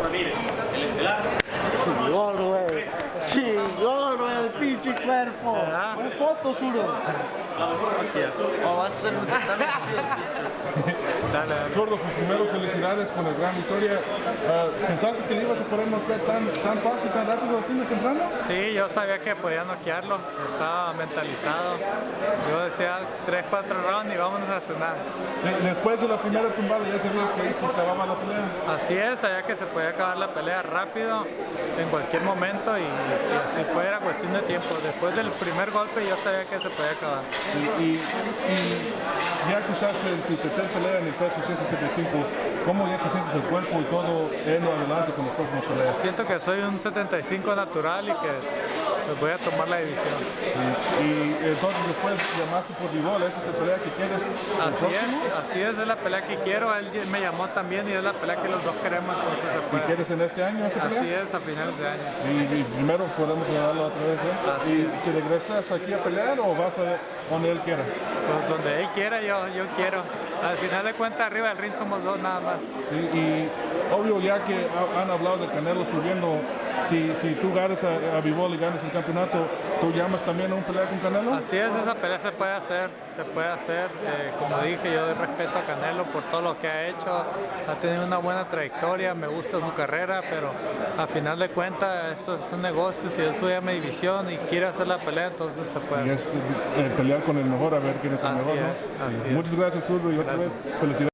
Ramírez, el estelar. Chingón, güey. Chingón, güey, el pinche cuerpo. Una foto, Zurdo. O vas a ser un Zurdo, pues primero felicidades con la gran victoria. ¿Pensaste que le ibas a poder noquear tan fácil, tan rápido, así de temprano? Sí, yo sabía que podía noquearlo, estaba mentalizado. Yo decía 3-4 rounds y vámonos a cenar. Sí, después de la primera tumbada ya sabías que ahí se acababa la pelea. Así es, sabía que se podía acabar la pelea rápido, en cualquier momento y así fue, era cuestión de tiempo. Después del primer golpe yo sabía que se podía acabar. Y ya que estás en tu tercera pelea en el peso 175, ¿cómo ya te sientes el cuerpo y todo en lo adelante con las próximas peleas? Siento que soy un 75 natural y que pues, voy a tomar la división. Sí. Y entonces después llamaste por Bivol, ¿esa es la pelea que quieres? Así es la pelea que quiero, él me llamó también y es la pelea que los dos queremos. ¿Y quieres en este año esa pelea? Así es, a finales de año. Y primero podemos ganarlo otra vez, ¿eh? ¿Y te regresas aquí a pelear o vas a donde él quiera? Pues donde él quiera, yo quiero. Al final de cuentas, arriba del ring somos dos nada más. Sí, y obvio ya que han hablado de Canelo subiendo, si tú ganas a Bivol y ganas el campeonato, ¿tú llamas también a un pelea con Canelo? Así es, esa pelea se puede hacer, como dije, yo doy respeto a Canelo por todo lo que ha hecho, ha tenido una buena trayectoria, me gusta su carrera, pero a final de cuentas esto es un negocio, si yo soy a mi división y quiere hacer la pelea, entonces se puede. Y es pelear con el mejor a ver quién es el mejor, ¿no? Así es. Muchas gracias, Zurdo, y otra vez felicidades.